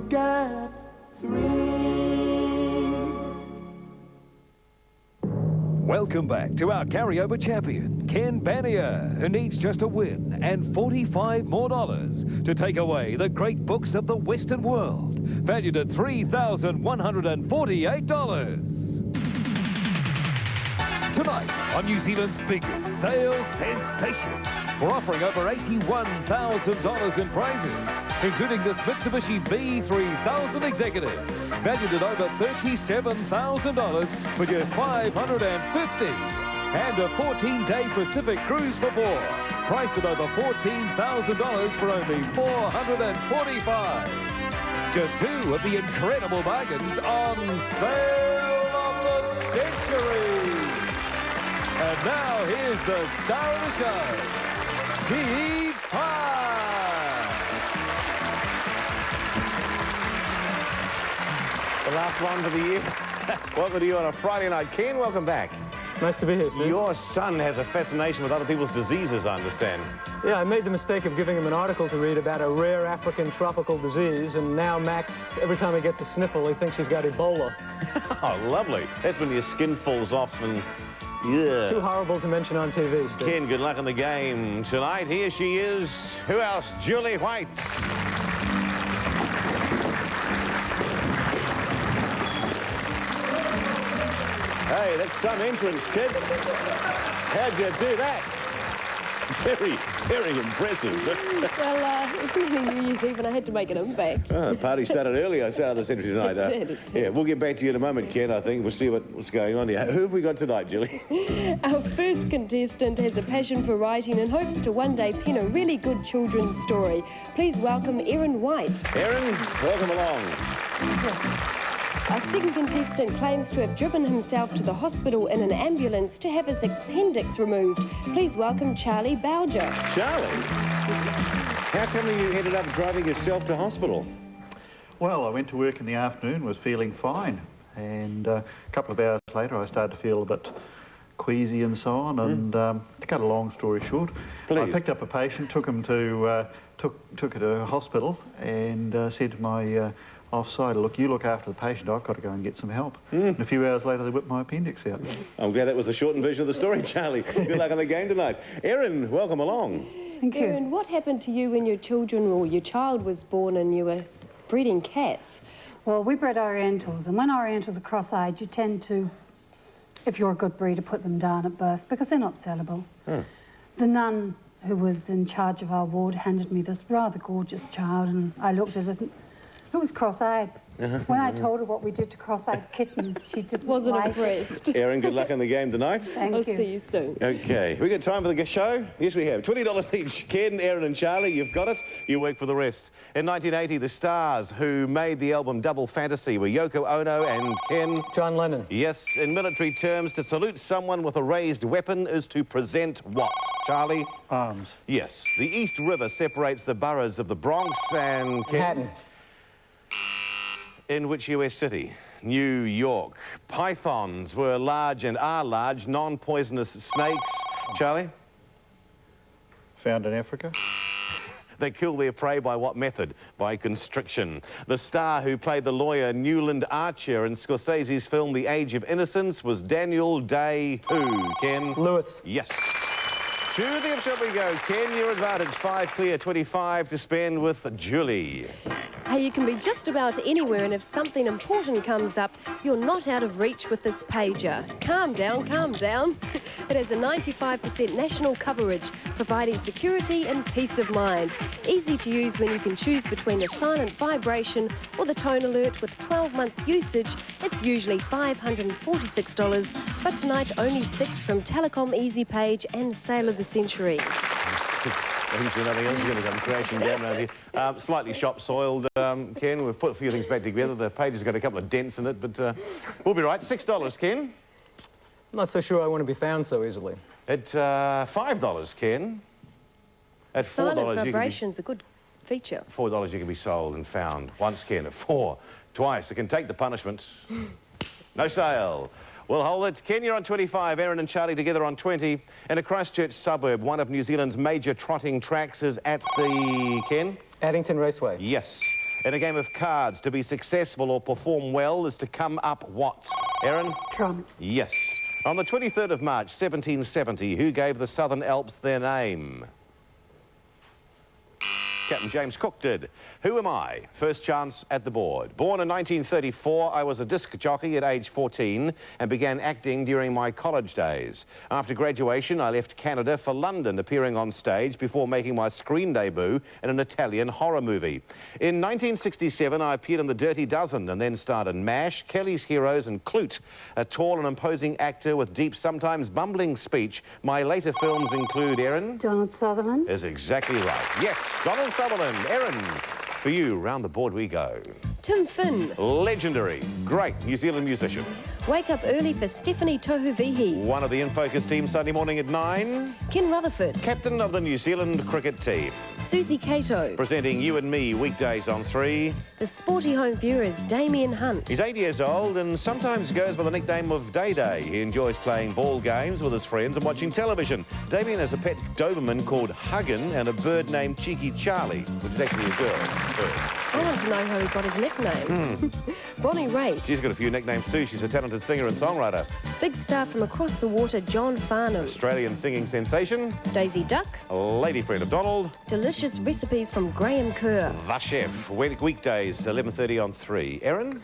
got 3. Welcome back to our carryover champion, Ken Bania, who needs just a win and $45 more to take away the great books of the Western world, valued at $3,148. Tonight, on New Zealand's biggest sales sensation, we're offering over $81,000 in prizes, including this Mitsubishi B3000 Executive, valued at over $37,000 for just $550, and a 14-day Pacific cruise for 4, priced at over $14,000 for only $445. Just 2 of the incredible bargains on Sale of the Century. And now here's the star of the show, Steve Pye. The last one for the year. Welcome to you on a Friday night. Ken, welcome back. Nice to be here, Steve. Your son has a fascination with other people's diseases, I understand. Yeah, I made the mistake of giving him an article to read about a rare African tropical disease, and now Max, every time he gets a sniffle, he thinks he's got Ebola. Oh, lovely. That's when your skin falls off and... yeah. Too horrible to mention on TV, Steve. Ken, good luck in the game tonight. Here she is. Who else? Julie White. Hey, that's some entrance, kid. How'd you do that? Very, very impressive. Well, it's only New Year's Eve and I had to make an impact. Oh, the party started early, I said, on the century tonight. It did. Yeah, we'll get back to you in a moment, Ken, I think. We'll see what's going on here. Who have we got tonight, Julie? Our first contestant has a passion for writing and hopes to one day pen a really good children's story. Please welcome Erin White. Erin, welcome along. Our second contestant claims to have driven himself to the hospital in an ambulance to have his appendix removed. Please welcome Charlie Bowger. Charlie? How come you ended up driving yourself to hospital? Well, I went to work in the afternoon, was feeling fine, and a couple of hours later I started to feel a bit queasy and so on, and to cut a long story short, Please. I picked up a patient, took him to, took her to a hospital, and said to my offside, look, you look after the patient, I've got to go and get some help. And a few hours later they whipped my appendix out. I'm glad that was the shortened version of the story, Charlie. Good luck on the game tonight. Erin, welcome along. Thank you. Erin, what happened to you when your children or your child was born and you were breeding cats? Well, we bred Orientals, and when Orientals are cross-eyed, you tend to, if you're a good breeder, put them down at birth because they're not sellable. The nun who was in charge of our ward handed me this rather gorgeous child, and I looked at it and it was cross-eyed. When I told her what we did to cross-eyed kittens, she Wasn't like impressed. Erin, good luck on the game tonight. Thank I'll you. see you soon. Okay, we got time for the show? Yes, we have. $20 each. Ken, Erin and Charlie, you've got it. You work for the rest. In 1980, the stars who made the album Double Fantasy were Yoko Ono and Ken... John Lennon. Yes, in military terms, to salute someone with a raised weapon is to present what? Charlie? Arms. Yes. The East River separates the boroughs of the Bronx and... Ken? Manhattan. In which US city? New York. Pythons were large and are large, non-poisonous snakes. Charlie? Found in Africa. They kill their prey by what method? By constriction. The star who played the lawyer Newland Archer in Scorsese's film The Age of Innocence was Daniel Day who? Ken? Lewis. Yes. To the offshot we go. Ken, your advantage. 5 clear, 25 to spend with Julie. Hey, you can be just about anywhere, and if something important comes up, you're not out of reach with this pager. Calm down, calm down. It has a 95% national coverage, providing security and peace of mind. Easy to use when you can choose between the silent vibration or the tone alert. With 12 months usage, it's usually $546, but tonight only 6 from Telecom Easy Page and Sale of the Century. Nothing else is going to come crashing down around here. Slightly shop-soiled, Ken. We've put a few things back together. The page has got a couple of dents in it, but we'll be right. $6, Ken. I'm not so sure I want to be found so easily. At $5, Ken. At $4, Silent you can vibration's a good feature. be... $4 you can be sold and found. Once, Ken. At 4. Twice. It can take the punishment. No sale. We'll hold it. Ken, you're on 25. Erin and Charlie together on 20. In a Christchurch suburb, one of New Zealand's major trotting tracks is at the... Ken? Addington Raceway. Yes. In a game of cards, to be successful or perform well is to come up what? Erin? Trumps. Yes. On the 23rd of March, 1770, who gave the Southern Alps their name? Captain James Cook did. Who am I? First chance at the board. Born in 1934, I was a disc jockey at age 14 and began acting during my college days. After graduation, I left Canada for London, appearing on stage before making my screen debut in an Italian horror movie. In 1967, I appeared in The Dirty Dozen and then starred in MASH, Kelly's Heroes and Clute. A tall and imposing actor with deep, sometimes bumbling speech. My later films include, Erin? Donald Sutherland. Is exactly right. Yes, Donald Sutherland. Erin, for you, round the board we go. Tim Finn. Legendary, great New Zealand musician. Wake up early for Stephanie Tohuvihi. One of the In Focus team Sunday morning at 9. Ken Rutherford. Captain of the New Zealand cricket team. Susie Cato. Presenting You and Me weekdays on 3. The Sporty Home Viewers, Damien Hunt. He's 8 years old and sometimes goes by the nickname of Day Day. He enjoys playing ball games with his friends and watching television. Damien has a pet Doberman called Huggin and a bird named Cheeky Charlie, which is actually a bird. I want to know how he got his nickname. Bonnie Raitt. She's got a few nicknames too. She's a talented singer and songwriter. Big star from across the water, John Farnham. Australian singing sensation. Daisy Duck. A lady friend of Donald. Delicious recipes from Graham Kerr. The Chef. Weekdays, 11:30 on 3. Erin?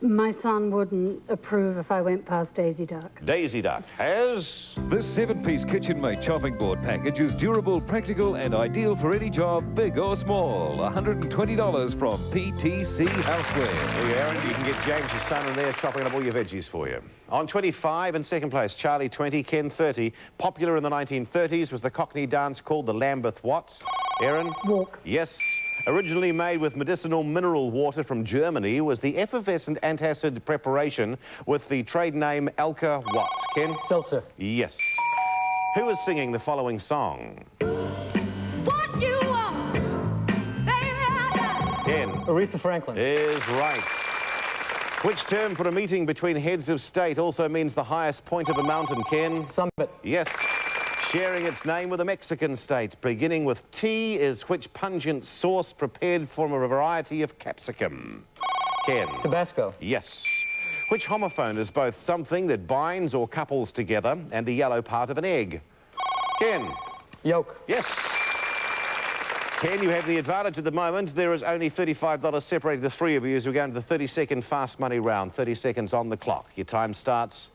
My son wouldn't approve if I went past Daisy Duck. Daisy Duck has... This 7-piece KitchenMate chopping board package is durable, practical and ideal for any job, big or small. $120 from PTC Houseware. There you go, Erin. You can get James, your son, in there chopping up all your veggies for you. On 25, in second place, Charlie 20, Ken 30. Popular in the 1930s was the Cockney dance called the Lambeth what? Erin? Walk. Yes. Originally made with medicinal mineral water from Germany, was the effervescent antacid preparation with the trade name Alka what? Ken? Seltzer. Yes. Who is singing the following song? What you want, baby, I Ken Aretha Franklin. is right. Which term for a meeting between heads of state also means the highest point of a mountain, Ken? Summit. Yes. Sharing its name with a Mexican state, beginning with T, is which pungent sauce prepared from a variety of capsicum? Ken? Tabasco. Yes. Which homophone is both something that binds or couples together and the yellow part of an egg? Ken? Yolk. Yes. Ken, you have the advantage at the moment. There is only $35 separating the three of you as we go into the 30-second fast money round. 30 seconds on the clock. Your time starts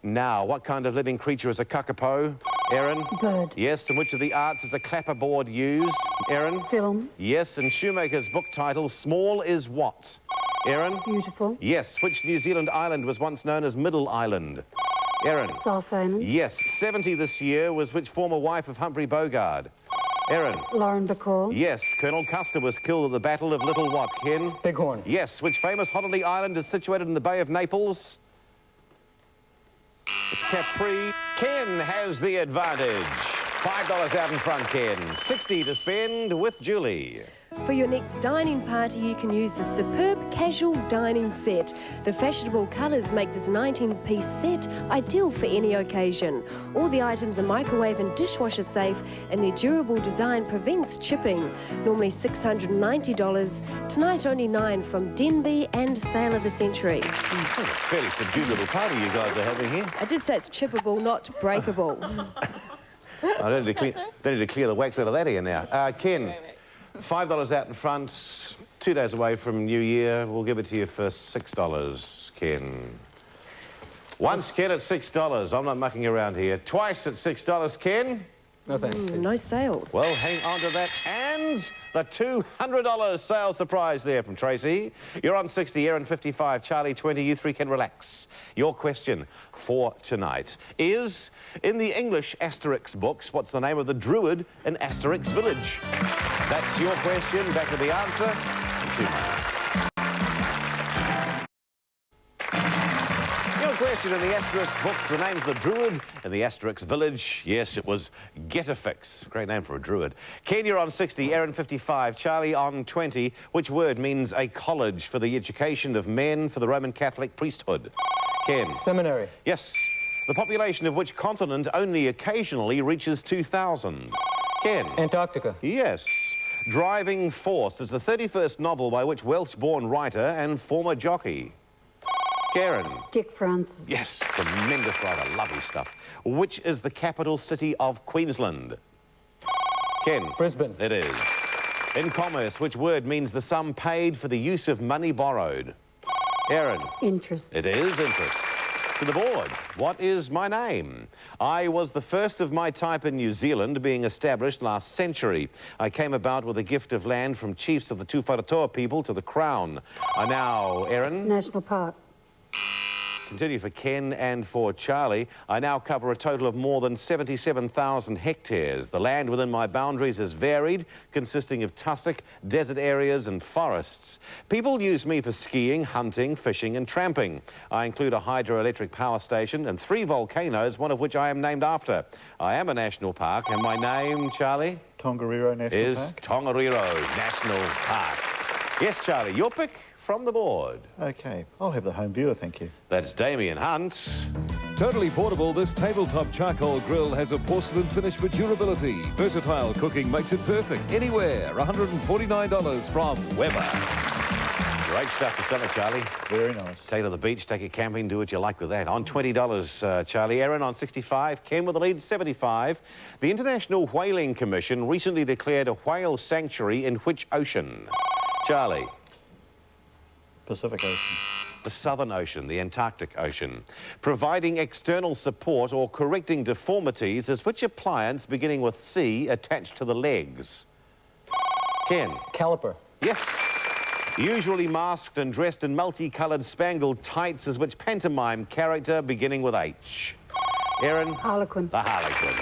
now. What kind of living creature is a kakapo? Erin? Bird. Yes. And which of the arts is a clapperboard used? Erin? Film. Yes. And Shoemaker's book title, Small is what? Erin? Beautiful. Yes. Which New Zealand island was once known as Middle Island? Erin? South Island. Yes. 70 this year was which former wife of Humphrey Bogart? Erin? Lauren Bacall. Yes. Colonel Custer was killed at the Battle of Little what? Ken? Bighorn. Yes. Which famous holiday island is situated in the Bay of Naples? It's Capri. Ken has the advantage. $5 out in front, Ken. 60 to spend with Julie. For your next dining party, you can use the superb casual dining set. The fashionable colours make this 19-piece set ideal for any occasion. All the items are microwave and dishwasher safe, and their durable design prevents chipping. Normally $690. Tonight only $9 from Denby and Sale of the Century. Fairly subdued little party you guys are having here. I did say it's chippable, not breakable. I don't need to clear the wax out of that here now. Ken, $5 out in front, 2 days away from New Year. We'll give it to you for $6, Ken. Once, Ken, at $6. I'm not mucking around here. Twice at $6, Ken. No thanks. No sale. Well, hang on to that. And the $200 sales surprise there from Tracy. You're on 60, Erin 55, Charlie 20, you three can relax. Your question for tonight is, in the English Asterix books, what's the name of the druid in Asterix Village? That's your question. Back to the answer in 2 minutes. Your question in the Asterix books, the name's the druid in the Asterix Village. Yes, it was Getafix. Great name for a druid. Ken, you're on 60, Erin 55, Charlie on 20. Which word means a college for the education of men for the Roman Catholic priesthood? Ken? Seminary. Yes. The population of which continent only occasionally reaches 2,000? Ken? Antarctica. Yes. Driving Force is the 31st novel by which Welsh-born writer and former jockey? Karen. Dick Francis. Yes, tremendous writer, lovely stuff. Which is the capital city of Queensland? Ken. Brisbane. It is. In commerce, which word means the sum paid for the use of money borrowed? Erin. Interest. It is interest. To the board, what is my name? I was the first of my type in New Zealand, being established last century. I came about with a gift of land from chiefs of the Tuwharetoa people to the Crown. I now, Erin. National Park. Continue for Ken and for Charlie. I now cover a total of more than 77,000 hectares. The land within my boundaries is varied, consisting of tussock, desert areas and forests. People use me for skiing, hunting, fishing and tramping. I include a hydroelectric power station and 3 volcanoes, one of which I am named after. I am a national park and my name, Charlie? Tongariro National Park. Tongariro National Park. Yes, Charlie, your pick from the board. OK, I'll have the home viewer, thank you. That's Damien Hunt. Totally portable, this tabletop charcoal grill has a porcelain finish for durability. Versatile cooking makes it perfect anywhere. $149 from Weber. Great stuff for summer, Charlie. Very nice. Take it to the beach, take it camping, do what you like with that. On $20, Charlie. Erin on 65, Ken with the lead, 75. The International Whaling Commission recently declared a whale sanctuary in which ocean? Charlie. Pacific Ocean. The Southern Ocean, the Antarctic Ocean. Providing external support or correcting deformities is which appliance beginning with C attached to the legs? Ken. Caliper. Yes. Usually masked and dressed in multicoloured spangled tights is which pantomime character beginning with H? Erin. Harlequin. The Harlequin.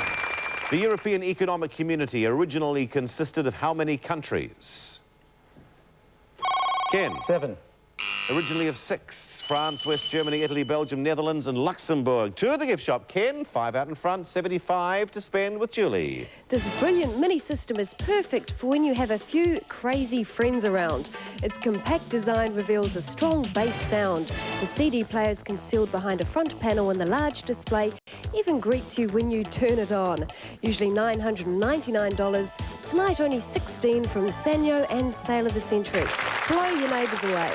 The European Economic Community originally consisted of how many countries? Ken. 7. Originally of 6. France, West Germany, Italy, Belgium, Netherlands and Luxembourg. 2 at the gift shop. Ken, 5 out in front, 75 to spend with Julie. This brilliant mini system is perfect for when you have a few crazy friends around. Its compact design reveals a strong bass sound. The CD player is concealed behind a front panel and the large display even greets you when you turn it on. Usually $999. Tonight only $16 from Sanyo and Sale of the Century. Blow your neighbours away.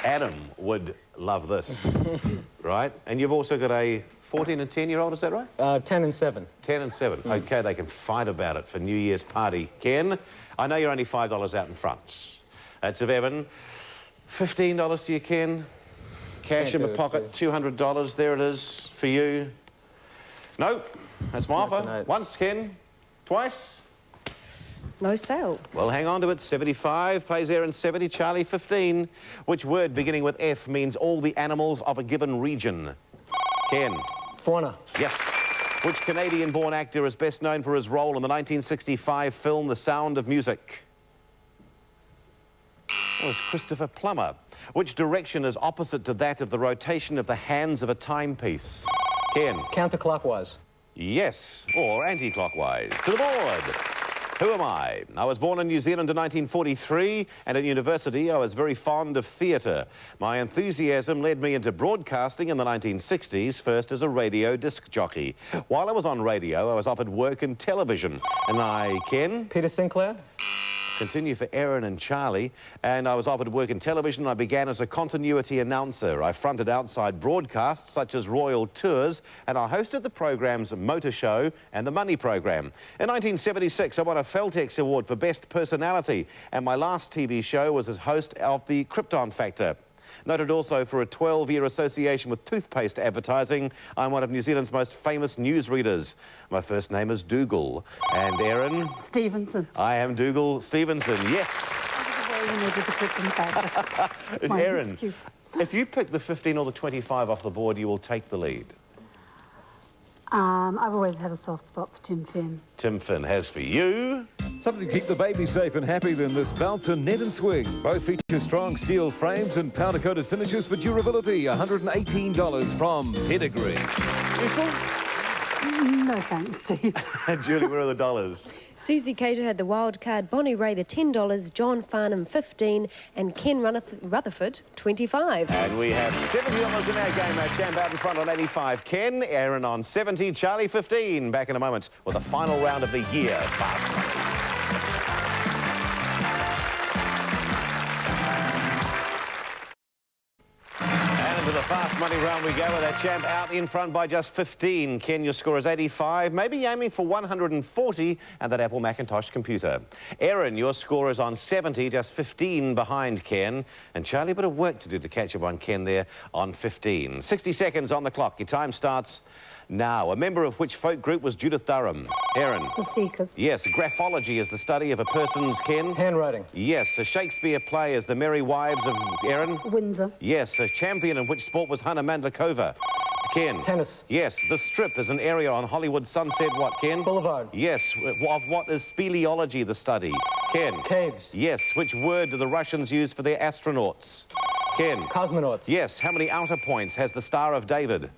Adam would love this, right? And you've also got a 14 and 10-year-old, is that right? 10 and 7. 10 and 7. OK, they can fight about it for New Year's party. Ken, I know you're only $5 out in front. That's of Evan. $15 to you, Ken. Cash in my pocket, $200. There it is for you. No, that's my offer. Tonight. Once, Ken. Twice. No sale. Well, hang on to it. 75, plays Erin 70, Charlie 15. Which word beginning with F means all the animals of a given region? Ken. Fauna. Yes. Which Canadian-born actor is best known for his role in the 1965 film The Sound of Music? It was Christopher Plummer. Which direction is opposite to that of the rotation of the hands of a timepiece? Ken. Counterclockwise. Yes, or anti-clockwise. To the board. Who am I? I was born in New Zealand in 1943, and at university I was very fond of theatre. My enthusiasm led me into broadcasting in the 1960s, first as a radio disc jockey. While I was on radio, I was offered work in television. And I, Ken? Peter Sinclair. Continue for Erin and Charlie, and I was offered work in television. I began as a continuity announcer. I fronted outside broadcasts such as Royal Tours, and I hosted the programmes Motor Show and The Money Programme. In 1976, I won a Feltex Award for Best Personality, and my last TV show was as host of The Krypton Factor. Noted also for a 12-year association with toothpaste advertising, I'm one of New Zealand's most famous newsreaders. My first name is Dougal. And Erin? Stevenson. I am Dougal Stevenson, yes. You needed to put them back. It's my Erin, excuse. if you pick the 15 or the 25 off the board, you will take the lead. I've always had a soft spot for Tim Finn. Tim Finn has for you. Something to keep the baby safe and happy than this bouncer net and swing. Both feature strong steel frames and powder-coated finishes for durability. $118 from Pedigree. Useful? No thanks, Steve. Julie, where are the dollars? Susie Cater had the wild card, Bonnie Ray the $10, John Farnham 15, and Ken Rutherford 25. And we have $70 in our game. Our champ out in front on 85. Ken, Erin on 70, Charlie 15. Back in a moment with the final round of the year. Fast Money. fast money round we go with our champ out in front by just 15. Ken, your score is 85, maybe aiming for 140 and that Apple Macintosh computer. Erin, your score is on 70, just 15 behind Ken. And Charlie, a bit of work to do to catch up on Ken there on 15. 60 seconds on the clock. Your time starts now. A member of which folk group was Judith Durham? Erin. The Seekers. Yes. Graphology is the study of a person's, Ken. Handwriting. Yes. A Shakespeare play is The Merry Wives of Erin. Windsor. Yes. A champion in which sport was Hannah Mandlikova? Ken. Tennis. Yes. The Strip is an area on Hollywood Sunset. What, Ken? Boulevard. Yes. Of what is speleology the study? Ken. Caves. Yes. Which word do the Russians use for their astronauts? Ken. Cosmonauts. Yes. How many outer points has the Star of David?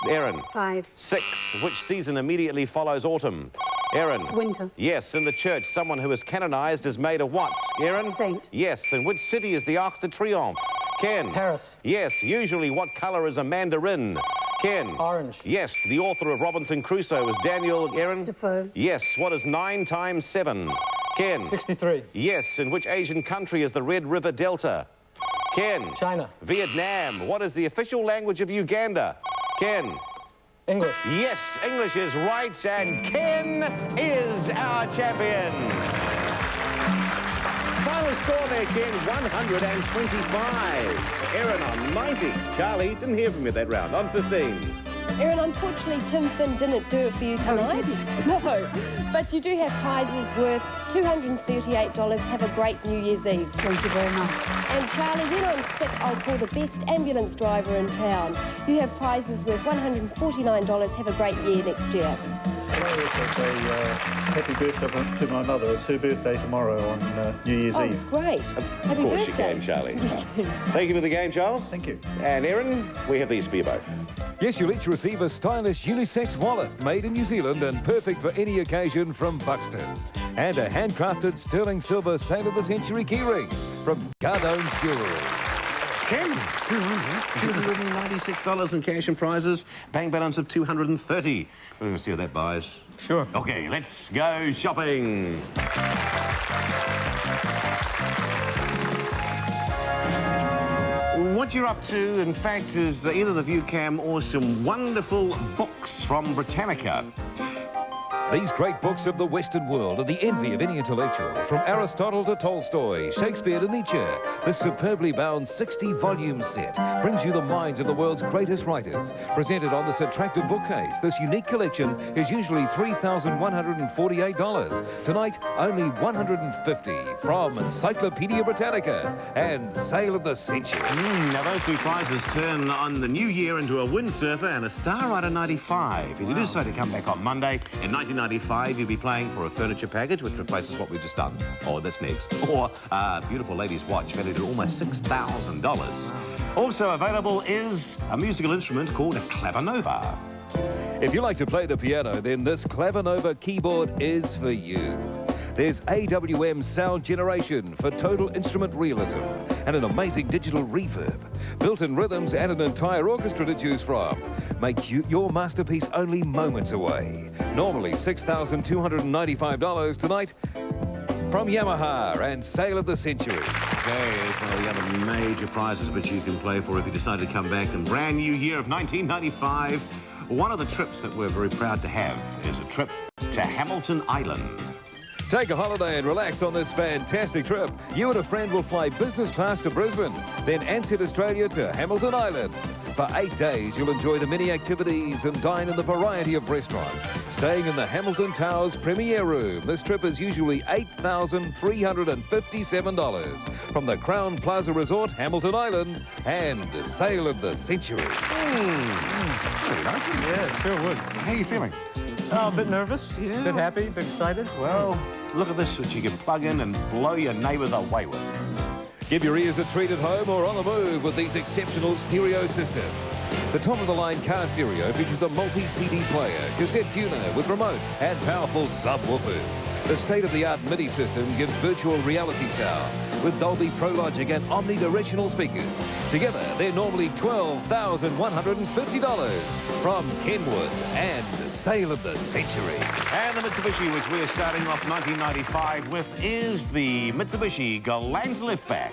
Erin. 5. 6. Which season immediately follows autumn? Erin. Winter. Yes. In the church, someone who is canonised is made of what? Erin. Saint. Yes. In which city is the Arc de Triomphe? Ken. Paris. Yes. Usually, what colour is a mandarin? Ken. Orange. Yes. The author of Robinson Crusoe is Daniel Erin. Defoe. Yes. What is 9 times 7? Ken. 63. Yes. In which Asian country is the Red River Delta? Ken. China. Vietnam. What is the official language of Uganda? Ken. English. Yes, English is right, and Ken is our champion. Final score there, Ken, 125. Erin on 90. Charlie, didn't hear from you that round, on 15. Erin, unfortunately, Tim Finn didn't do it for you tonight. No, but you do have prizes worth $238. Have a great New Year's Eve. Thank you very much. And Charlie, when I'm sick, I'll call the best ambulance driver in town. You have prizes worth $149. Have a great year next year. Hello, happy birthday to my mother. It's her birthday tomorrow on New Year's Eve. Great. Of course you can, Charlie. Thank you for the game, Charles. Thank you. And Erin, we have these for you both. Yes, you'll each receive a stylish unisex wallet made in New Zealand and perfect for any occasion from Buxton. And a handcrafted sterling silver Sail of the Century keyring from Gardone's Jewellery. Ken, $296 in cash and prizes, bank balance of $230. We're going to see what that buys. Sure. Okay, let's go shopping. What you're up to, in fact, is either the view cam or some wonderful books from Britannica. These great books of the Western world are the envy of any intellectual. From Aristotle to Tolstoy, Shakespeare to Nietzsche, this superbly bound 60-volume set brings you the minds of the world's greatest writers. Presented on this attractive bookcase, this unique collection is usually $3,148. Tonight, only $150 from Encyclopedia Britannica and Sail of the Century. Now, those two prizes turn on the new year into a windsurfer and a Star Rider 95. If you decide to come back on Monday in 1995, you'll be playing for a furniture package, which replaces what we've just done. Oh, that's next. Or a beautiful lady's watch valued at almost $6,000. Also available is a musical instrument called a clavinova. If you like to play the piano, then this Clavinova keyboard is for you. There's AWM sound generation for total instrument realism and an amazing digital reverb. Built-in rhythms and an entire orchestra to choose from. Make your masterpiece only moments away. Normally $6,295 tonight from Yamaha and Sail of the Century. Okay, here's one of the other major prizes which you can play for if you decide to come back in brand new year of 1995. One of the trips that we're very proud to have is a trip to Hamilton Island. Take a holiday and relax on this fantastic trip. You and a friend will fly business class to Brisbane, then Ansett, Australia to Hamilton Island. For 8 days, you'll enjoy the many activities and dine in the variety of restaurants, staying in the Hamilton Towers Premier Room. This trip is usually $8,357 from the Crown Plaza Resort, Hamilton Island, and Sail of the Century. Very nice, isn't it? Yeah, it sure would. How are you feeling? Oh, a bit nervous, Yeah. a bit happy, a bit excited. Well, look at this, which you can plug in and blow your neighbours away with. Give your ears a treat at home or on the move with these exceptional stereo systems. The top-of-the-line car stereo features a multi-CD player, cassette tuner with remote and powerful subwoofers. The state-of-the-art MIDI system gives virtual reality sound with Dolby Pro Logic and omnidirectional speakers. Together, they're normally $12,150 from Kenwood and Sail of the Century. And the Mitsubishi, which we're starting off 1995 with, is the Mitsubishi Galant Liftback.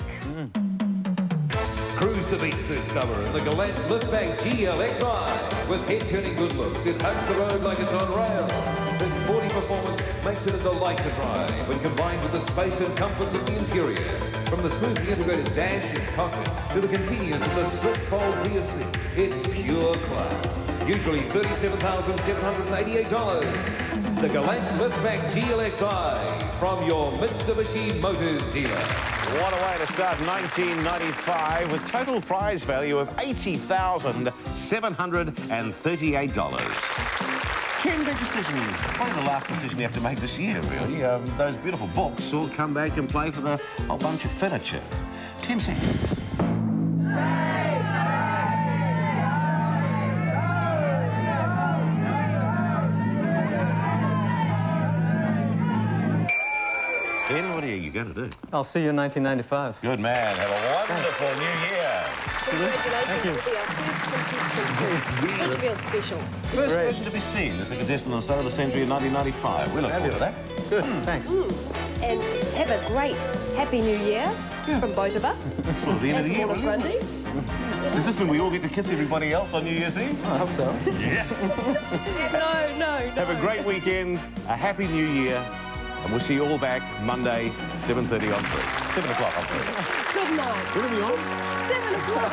Cruise the beach this summer in the Gallant Liftback GLXI. With head-turning good looks, it hugs the road like it's on rails. This sporty performance makes it a delight to drive when combined with the space and comforts of the interior. From the smoothly integrated dash and cockpit to the convenience of the split-fold rear seat, it's pure class. Usually $37,788. The Gallant Liftback GLXI from your Mitsubishi Motors dealer. What a way to start 1995 with total prize value of $80,738. Ken, big decision. Probably the last decision you have to make this year, really. Those beautiful books will come back and play for the whole bunch of furniture. 10 seconds. Ken, what are you going to do? I'll see you in 1995. Good man. Have a wonderful new year. Congratulations, you'll be our first contestant too. Which feels special. First person to be seen as a contestant on the start of the century in 1995. We look forward to that. Good, thanks. And have a great Happy New Year from both of us. Sort of the end of the year, And from all of wasn't it? Grundy's. Does this mean we all get to kiss everybody else on New Year's Eve? I hope so. Yes. No. Have a great weekend, a happy new year, and we'll see you all back Monday, 7:30 on 3. 7 o'clock on 3. Good night. When are we on? 7 o'clock.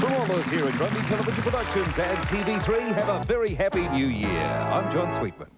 From all those here at Grundy Television Productions and TV3, have a very happy new year. I'm John Sweetman.